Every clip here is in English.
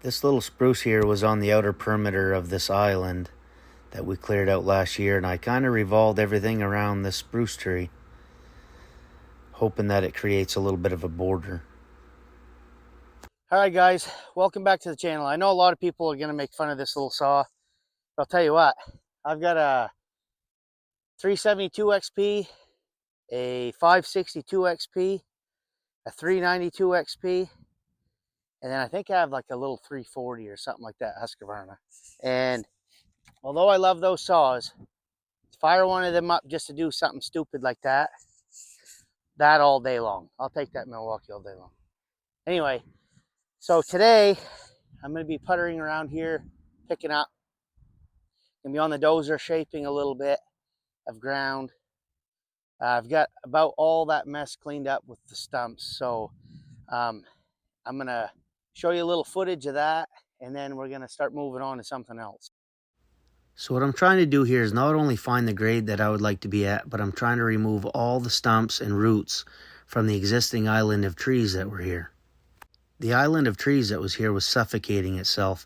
This little spruce here was on the outer perimeter of this island that we cleared out last year, and I kind of revolved everything around this spruce tree, hoping that it creates a little bit of a border. Alright guys, welcome back to the channel. I know a lot of people are going to make fun of this little saw. But I'll tell you what, I've got a 372 XP, a 562 XP, a 392 XP, and then I think I have like a little 340 or something like that, Husqvarna. And although I love those saws, fire one of them up just to do something stupid like that all day long. I'll take that Milwaukee all day long. Anyway, so today I'm going to be puttering around here, picking up. Going to be on the dozer, shaping a little bit of ground. I've got about all that mess cleaned up with the stumps, so I'm going to show you a little footage of that, and then we're going to start moving on to something else. So what I'm trying to do here is not only find the grade that I would like to be at, but I'm trying to remove all the stumps and roots from the existing island of trees that were here. The island of trees that was here was suffocating itself.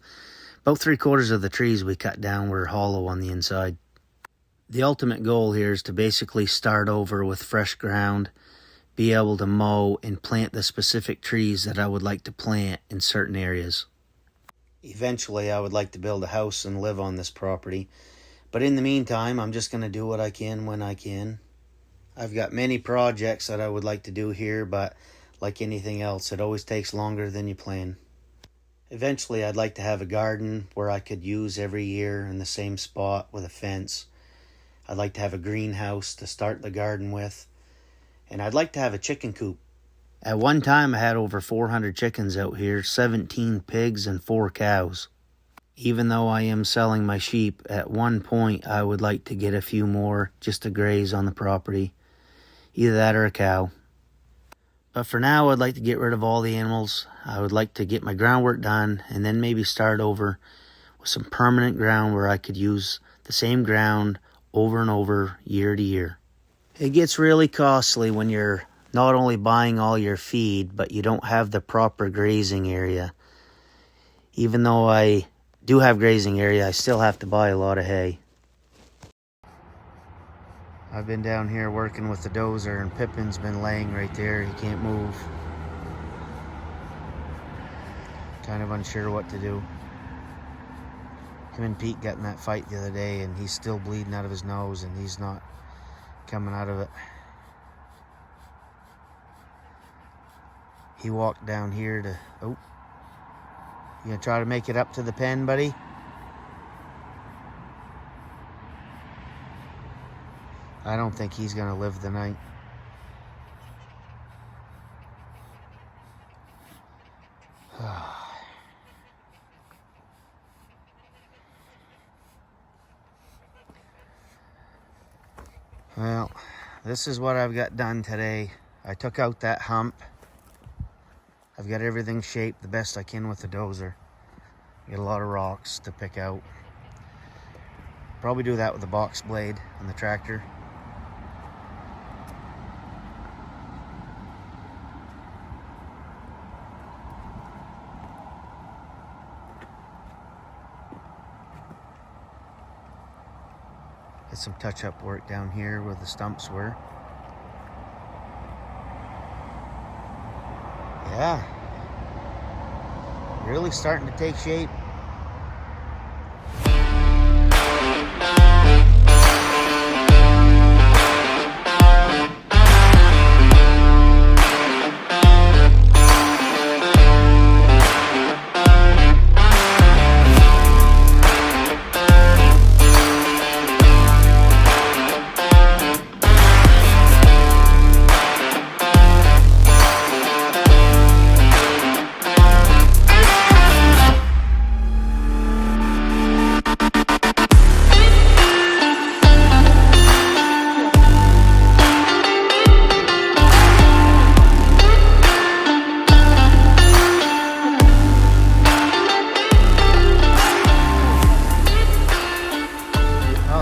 About 3/4 of the trees we cut down were hollow on the inside. The ultimate goal here is to basically start over with fresh ground, be able to mow and plant the specific trees that I would like to plant in certain areas. Eventually, I would like to build a house and live on this property, but in the meantime, I'm just going to do what I can when I can. I've got many projects that I would like to do here, but like anything else, it always takes longer than you plan. Eventually, I'd like to have a garden where I could use every year in the same spot with a fence. I'd like to have a greenhouse to start the garden with, and I'd like to have a chicken coop. At one time, I had over 400 chickens out here, 17 pigs, and 4 cows. Even though I am selling my sheep, at one point I would like to get a few more just to graze on the property. Either that or a cow. But for now, I'd like to get rid of all the animals. I would like to get my groundwork done and then maybe start over with some permanent ground where I could use the same ground over and over, year to year. It gets really costly when you're not only buying all your feed, but you don't have the proper grazing area. Even though I do have grazing area, I still have to buy a lot of hay. I've been down here working with the dozer, and Pippin's been laying right there. He can't move. Kind of unsure what to do. Him and Pete got in that fight the other day, and he's still bleeding out of his nose, and he's not coming out of it. He walked down here to... Oh. You gonna try to make it up to the pen, buddy? I don't think he's gonna live the night. Well, this is what I've got done today. I took out that hump. I've got everything shaped the best I can with the dozer. Got a lot of rocks to pick out. Probably do that with the box blade on the tractor. Get some touch-up work down here where the stumps were. Yeah, really starting to take shape.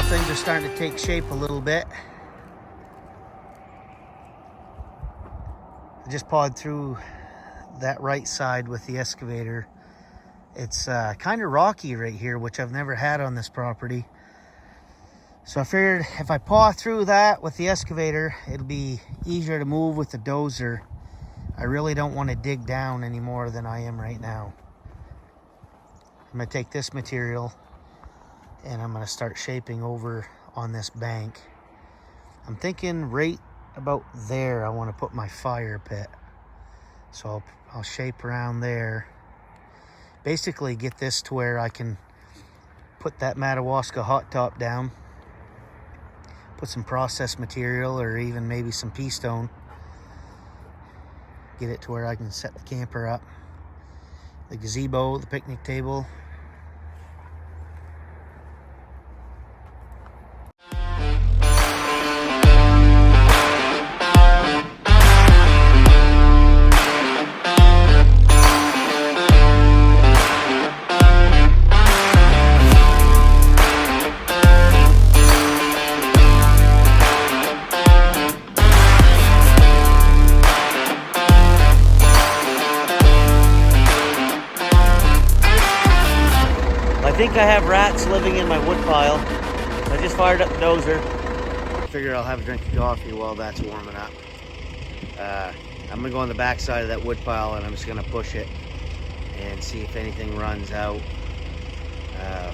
Things are starting to take shape a little bit. I just pawed through that right side with the excavator, It's kind of rocky right here, which I've never had on this property. So I figured if I paw through that with the excavator, it'll be easier to move with the dozer. I really don't want to dig down any more than I am right now. I'm going to take this material and I'm going to start shaping over on this bank. I'm thinking right about there I want to put my fire pit. So I'll shape around there. Basically get this to where I can put that Madawaska hot top down. Put some processed material or even maybe some pea stone. Get it to where I can set the camper up. The gazebo, the picnic table. I think I have rats living in my wood pile. I just fired up the dozer. I figure I'll have a drink of coffee while that's warming up. I'm gonna go on the back side of that wood pile and I'm just gonna push it and see if anything runs out.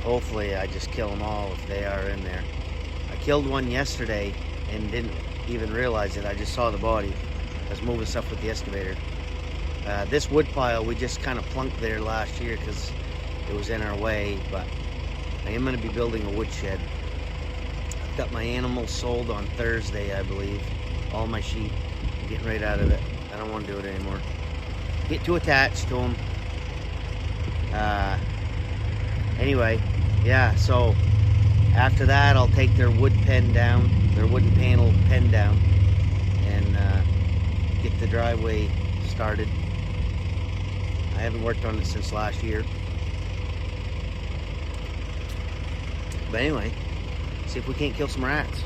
Hopefully I just kill them all if they are in there. I killed one yesterday and didn't even realize it. I just saw the body. I was moving stuff with the excavator. This wood pile we just kind of plunked there last year because it was in our way, but I am going to be building a woodshed. I've got my animals sold on Thursday, I believe. All my sheep. I'm getting right out of it. I don't want to do it anymore. Get too attached to them. Anyway, yeah, so after that I'll take their wood pen down, their wooden panel pen down, and get the driveway started. I haven't worked on it since last year. But anyway, see if we can't kill some rats.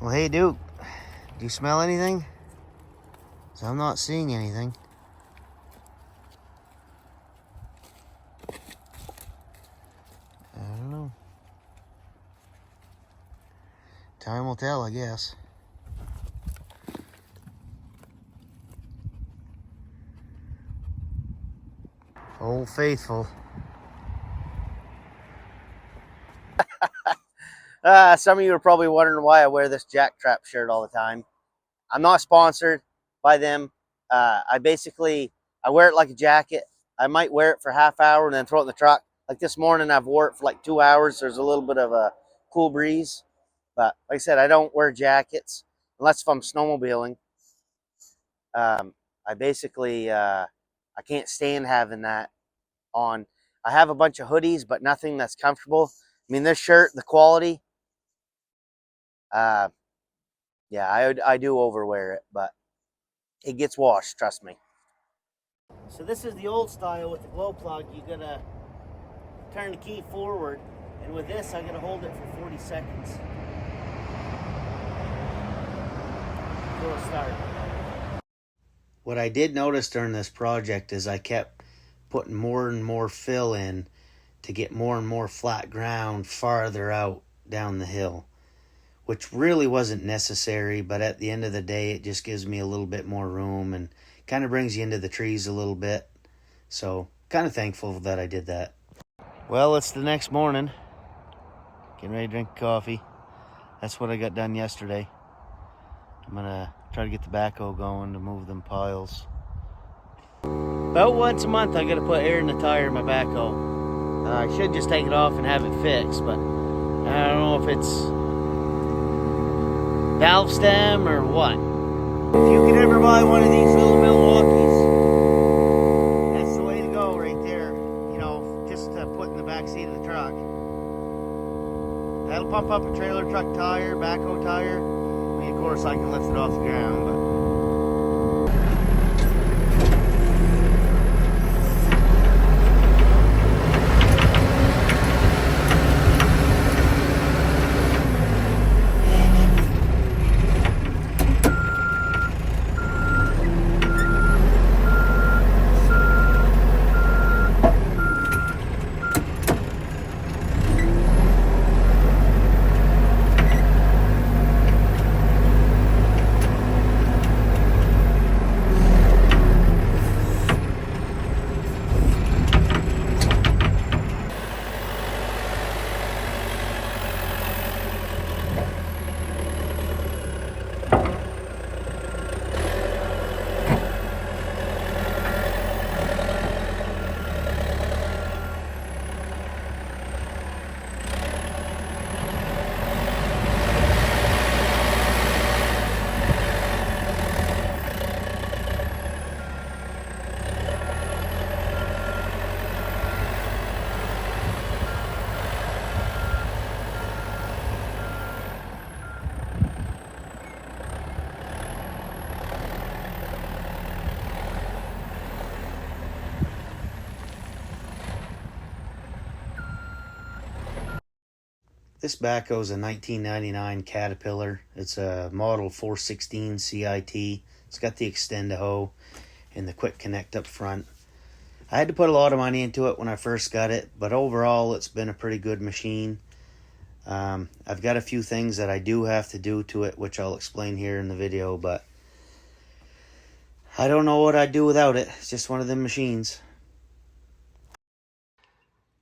Well, hey Duke, do you smell anything? 'Cause I'm not seeing anything. I don't know. Time will tell, I guess. Old Faithful. Some of you are probably wondering why I wear this Jack Trap shirt all the time. I'm not sponsored by them. I wear it like a jacket. I might wear it for a half hour and then throw it in the truck. Like this morning, I've wore it for like 2 hours. There's a little bit of a cool breeze. But like I said, I don't wear jackets unless if I'm snowmobiling. I can't stand having that on. I have a bunch of hoodies, but nothing that's comfortable. I mean, this shirt, the quality, yeah, I do overwear it, but it gets washed, trust me. So this is the old style with the glow plug. You gotta turn the key forward, and with this I gotta hold it for 40 seconds. So it'll start. What I did notice during this project is I kept putting more and more fill in to get more and more flat ground farther out down the hill, which really wasn't necessary, but at the end of the day it just gives me a little bit more room and kind of brings you into the trees a little bit. So kind of thankful that I did that. Well, it's the next morning. Getting ready to drink coffee. That's what I got done yesterday. I'm gonna try to get the backhoe going to move them piles. About once a month I gotta put air in the tire of my backhoe. I should just take it off and have it fixed, but I don't know if it's valve stem or what. If you could ever buy one of these little Milwaukees, that's the way to go right there. You know, just to put in the back seat of the truck. That'll pump up a trailer truck tire, backhoe tire. I mean, of course I can lift it off the ground, but this backhoe is a 1999 Caterpillar. It's a model 416 CIT. It's got the Extend-A-Hoe and the quick connect up front. I had to put a lot of money into it when I first got it, but overall it's been a pretty good machine. I've got a few things that I do have to do to it, which I'll explain here in the video, but I don't know what I'd do without it. It's just one of them machines.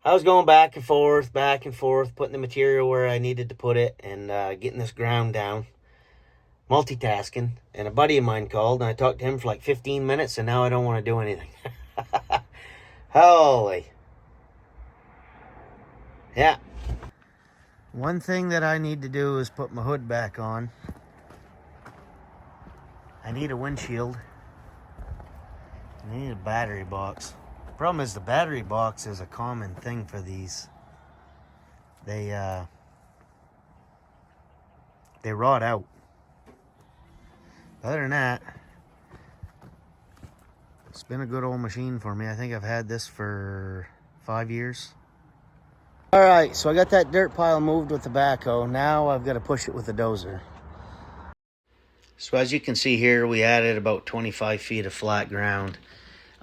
I was going back and forth, putting the material where I needed to put it, and getting this ground down, multitasking, and a buddy of mine called, and I talked to him for like 15 minutes, and now I don't want to do anything. Holy. Yeah. One thing that I need to do is put my hood back on. I need a windshield. I need a battery box. Problem is the battery box is a common thing for these. They rot out. Other than that, it's been a good old machine for me. I think I've had this for 5 years. All right, so I got that dirt pile moved with the backhoe. Now I've got to push it with the dozer. So as you can see here, we added about 25 feet of flat ground.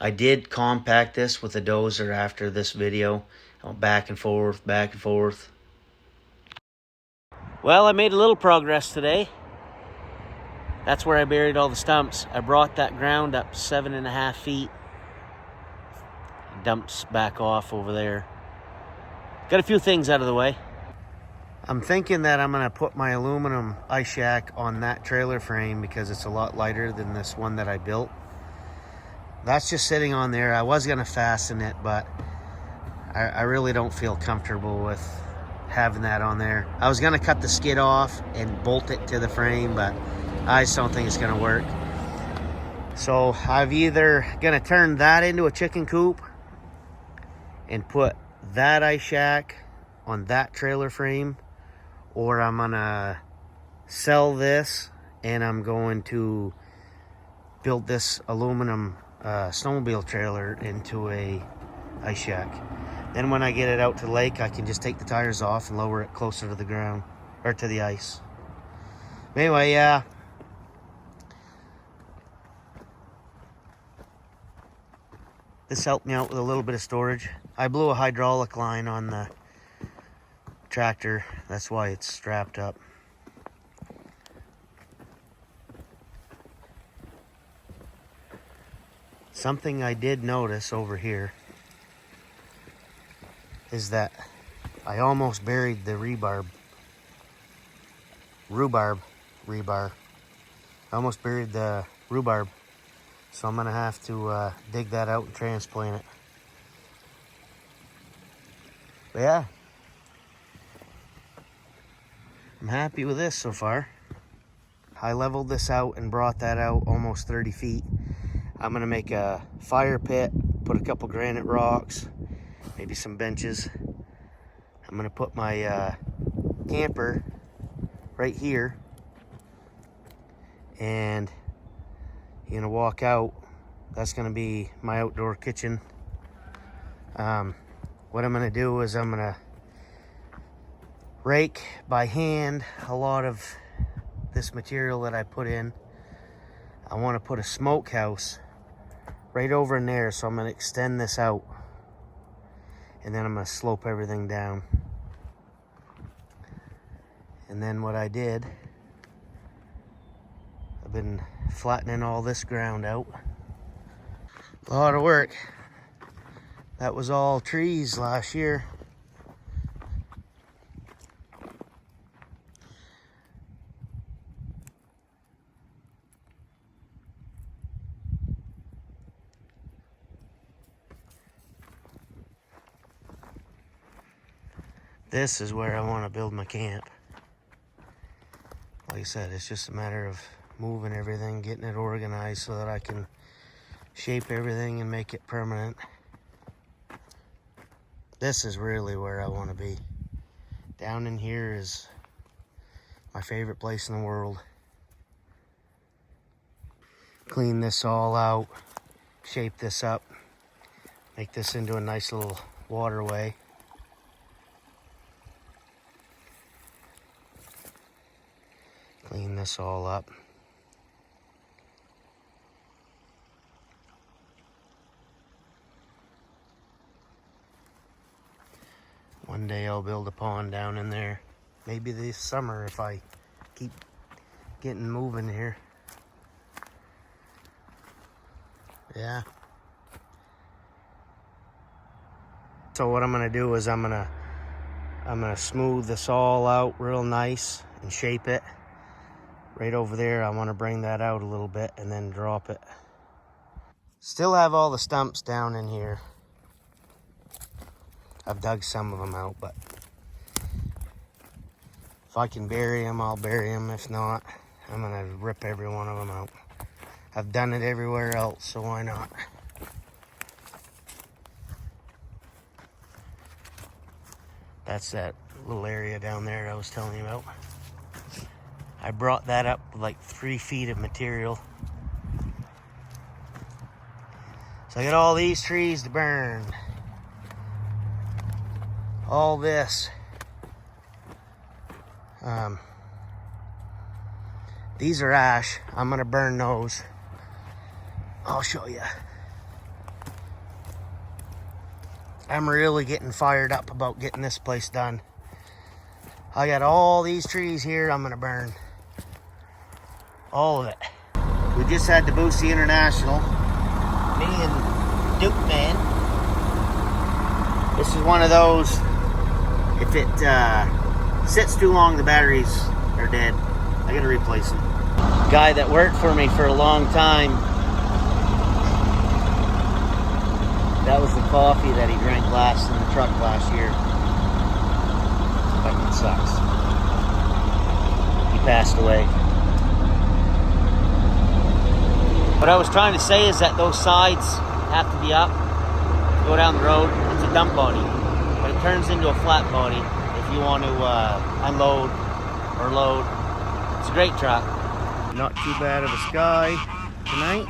I did compact this with a dozer after this video. I went back and forth, back and forth. Well, I made a little progress today. That's where I buried all the stumps. I brought that ground up 7.5 feet. Dumps back off over there. Got a few things out of the way. I'm thinking that I'm gonna put my aluminum ice shack on that trailer frame because it's a lot lighter than this one that I built. That's just sitting on there. I was gonna fasten it, but I really don't feel comfortable with having that on there. I was gonna cut the skid off and bolt it to the frame, but I just don't think it's gonna work. So I've either gonna turn that into a chicken coop and put that ice shack on that trailer frame, or I'm gonna sell this and I'm going to build this aluminum snowmobile trailer into a ice shack. Then when I get it out to the lake, I can just take the tires off and lower it closer to the ground, or to the ice. But anyway, yeah. This helped me out with a little bit of storage. I blew a hydraulic line on the tractor. That's why it's strapped up. Something I did notice over here is that I almost buried the rebar. I almost buried the rhubarb. So I'm gonna have to dig that out and transplant it. But yeah, I'm happy with this so far. I leveled this out and brought that out almost 30 feet. I'm gonna make a fire pit, put a couple granite rocks, maybe some benches. I'm gonna put my camper right here, and you're gonna walk out. That's gonna be my outdoor kitchen. What I'm gonna do is I'm gonna rake by hand a lot of this material that I put in. I want to put a smokehouse right over in there, so I'm gonna extend this out, and then I'm gonna slope everything down. And then what I did, I've been flattening all this ground out. A lot of work. That was all trees last year. This is where I want to build my camp. Like I said, it's just a matter of moving everything, getting it organized so that I can shape everything and make it permanent. This is really where I want to be. Down in here is my favorite place in the world. Clean this all out, shape this up, make this into a nice little waterway. Clean this all up. One day I'll build a pond down in there. Maybe this summer if I keep getting moving here. Yeah. So what I'm gonna do is I'm gonna smooth this all out real nice and shape it. Right over there, I want to bring that out a little bit and then drop it. Still have all the stumps down in here. I've dug some of them out, but if I can bury them, I'll bury them. If not, I'm gonna rip every one of them out. I've done it everywhere else, so why not? That's that little area down there I was telling you about. I brought that up like 3 feet of material. So I got all these trees to burn. All this. These are ash. I'm gonna burn those. I'll show you. I'm really getting fired up about getting this place done. I got all these trees here I'm gonna burn. All of it. We just had the Boosie International. Me and Duke Man. This is one of those, if it sits too long, the batteries are dead. I gotta replace them. Guy that worked for me for a long time, that was the coffee that he drank last in the truck last year. Fucking sucks. He passed away. What I was trying to say is that those sides have to be up. Go down the road, it's a dump body, but it turns into a flat body if you want to unload or load. It's a great truck. Not too bad of a sky tonight.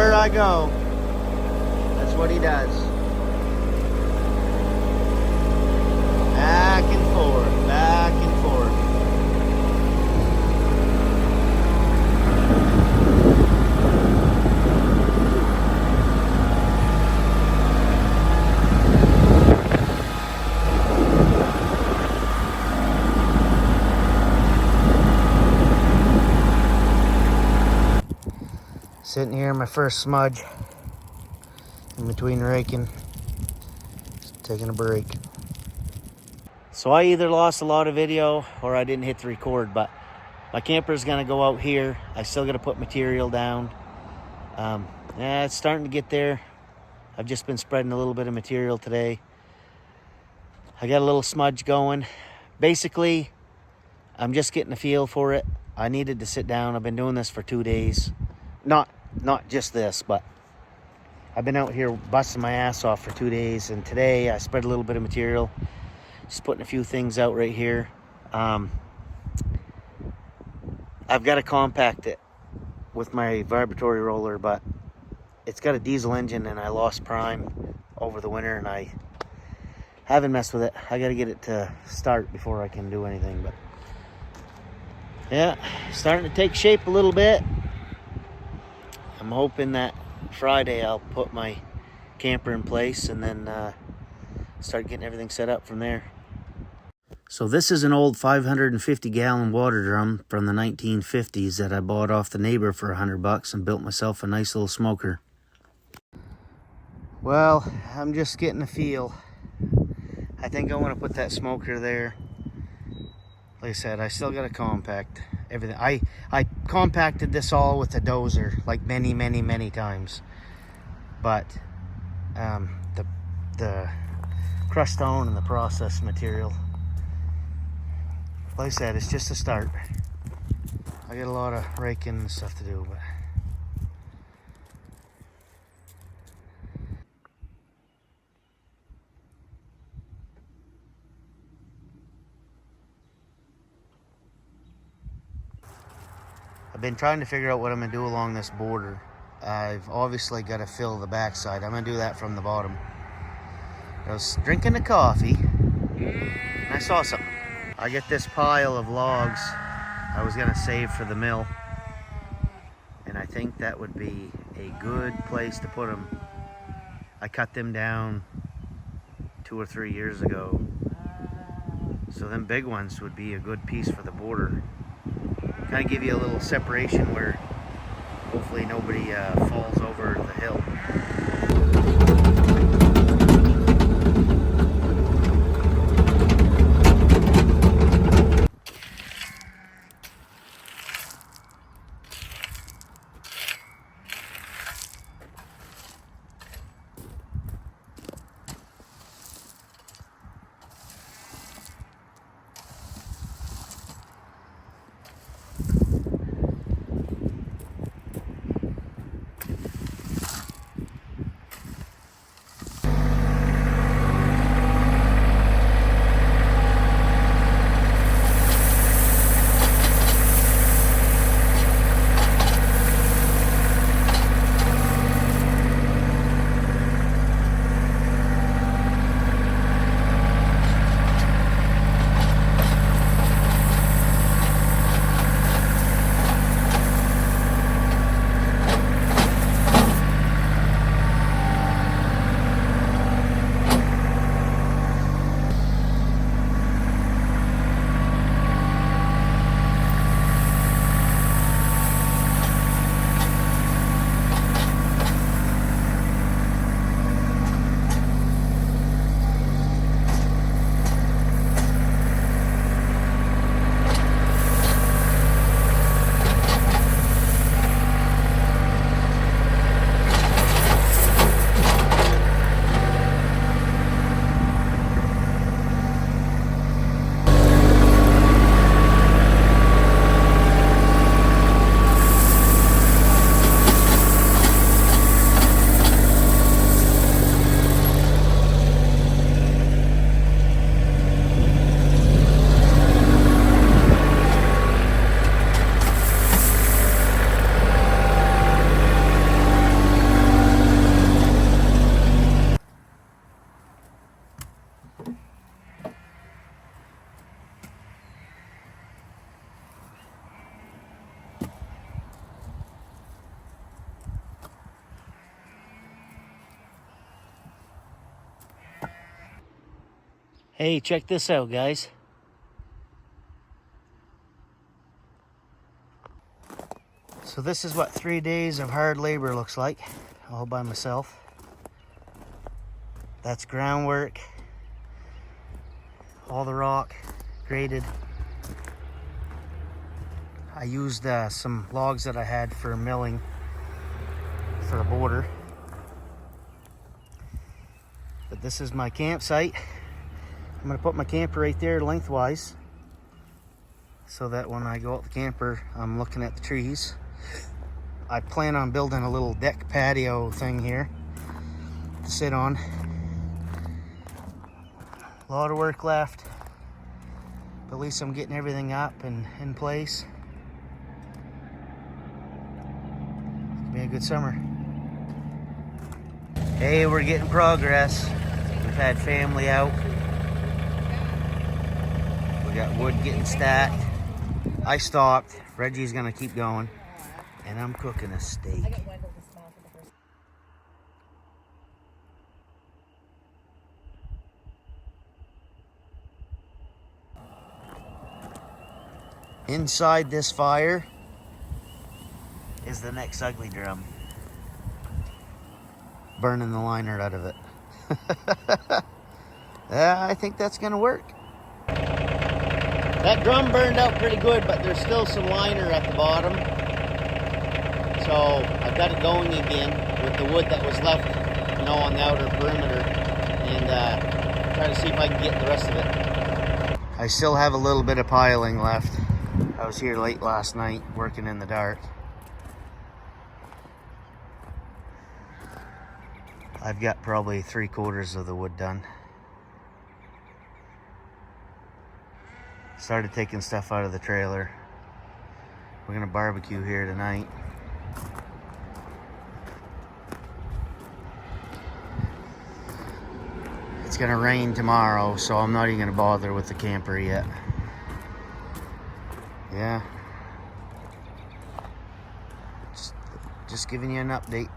Everywhere I go, that's what he does. Back and forth, back and forth. Sitting here in my first smudge, in between raking, just taking a break. So I either lost a lot of video or I didn't hit the record, but my camper's gonna go out here. I still gotta put material down. Yeah, it's starting to get there. I've just been spreading a little bit of material today. I got a little smudge going. Basically, I'm just getting a feel for it. I needed to sit down. I've been doing this for 2 days. Not just this, but I've been out here busting my ass off for 2 days, and today I spread a little bit of material. Just putting a few things out right here. I've got to compact it with my vibratory roller, but it's got a diesel engine and I lost prime over the winter and I haven't messed with it. I got to get it to start before I can do anything, but yeah, starting to take shape a little bit. I'm hoping that Friday I'll put my camper in place and then start getting everything set up from there. So this is an old 550-gallon water drum from the 1950s that I bought off the neighbor for $100 and built myself a nice little smoker. Well, I'm just getting a feel. I think I want to put that smoker there. Like I said, I still got to compact everything. I compacted this all with a dozer like many times. But the crushed stone and the processed material, like I said, it's just a start. I got a lot of raking and stuff to do, but I've been trying to figure out what I'm gonna do along this border. I've obviously got to fill the backside. I'm gonna do that from the bottom. I was drinking a coffee and I saw something. I get this pile of logs I was gonna save for the mill, and I think that would be a good place to put them. I cut them down 2 or 3 years ago, so them big ones would be a good piece for the border. Kind of give you a little separation where hopefully nobody falls over the hill. Hey, check this out, guys. So this is what 3 days of hard labor looks like, all by myself. That's groundwork, all the rock graded. I used some logs that I had for milling for a border. But this is my campsite. I'm gonna put my camper right there lengthwise so that when I go out the camper, I'm looking at the trees. I plan on building a little deck patio thing here to sit on. A lot of work left, but at least I'm getting everything up and in place. It's gonna be a good summer. Hey, we're getting progress. We've had family out. We got wood getting stacked. I stopped. Reggie's gonna keep going. And I'm cooking a steak. Inside this fire is the next ugly drum. Burning the liner out of it. I think that's gonna work. That drum burned out pretty good, but there's still some liner at the bottom. So I've got it going again with the wood that was left, on the outer perimeter, and try to see if I can get the rest of it. I still have a little bit of piling left. I was here late last night working in the dark. I've got probably 3/4 of the wood done. Started taking stuff out of the trailer. We're gonna barbecue here tonight. It's gonna rain tomorrow, so I'm not even gonna bother with the camper yet. Yeah. Just giving you an update.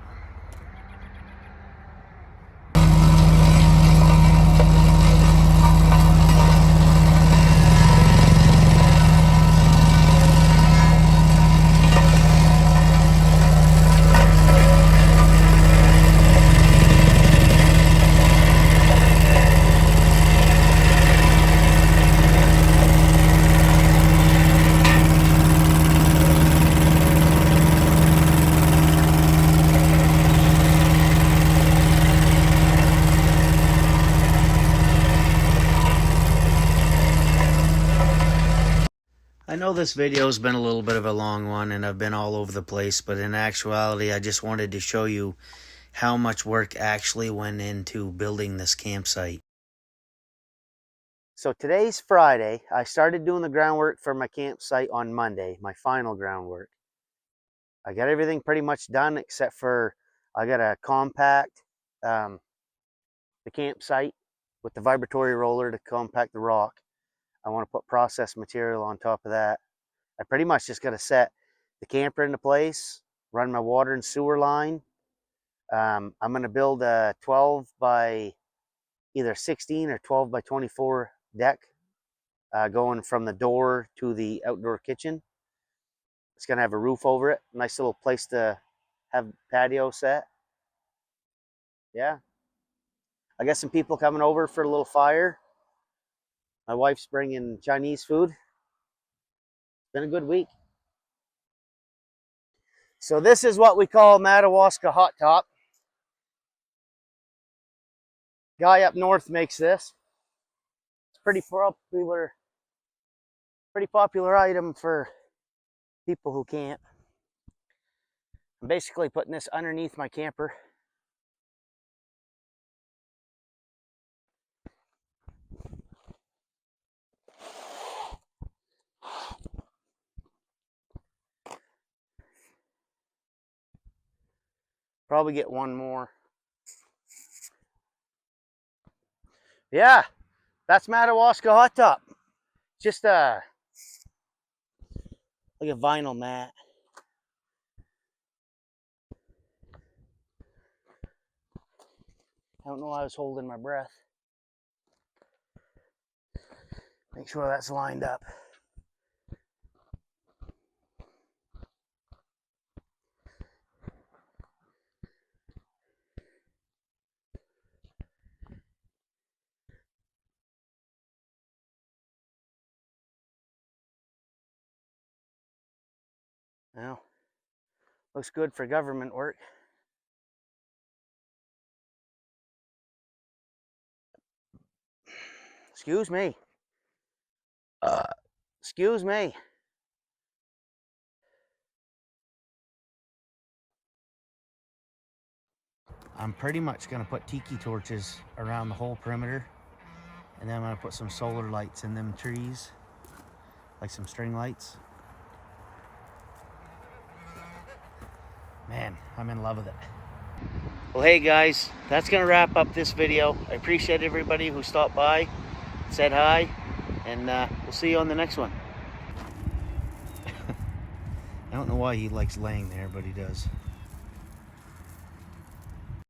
I know this video's been a little bit of a long one and I've been all over the place, but in actuality, I just wanted to show you how much work actually went into building this campsite. So today's Friday. I started doing the groundwork for my campsite on Monday, my final groundwork. I got everything pretty much done except for I got to compact the campsite with the vibratory roller to compact the rock. I want to put processed material on top of that. I pretty much just got to set the camper into place, run my water and sewer line. I'm going to build a 12 by either 16 or 12 by 24 deck going from the door to the outdoor kitchen. It's going to have a roof over it. Nice little place to have patio set. Yeah. I got some people coming over for a little fire. My wife's bringing Chinese food. It's been a good week. So this is what we call Madawaska hot top. Guy up north makes this. It's pretty popular item for people who can't. I'm basically putting this underneath my camper. Probably get one more. Yeah, that's Madawaska hot top. Just like a vinyl mat. I don't know why I was holding my breath. Make sure that's lined up. Well, looks good for government work. Excuse me. Excuse me. I'm pretty much going to put tiki torches around the whole perimeter. And then I'm going to put some solar lights in them trees. Like some string lights. Man, I'm in love with it. Well, hey guys, that's going to wrap up this video. I appreciate everybody who stopped by, said hi, and we'll see you on the next one. I don't know why he likes laying there, but he does.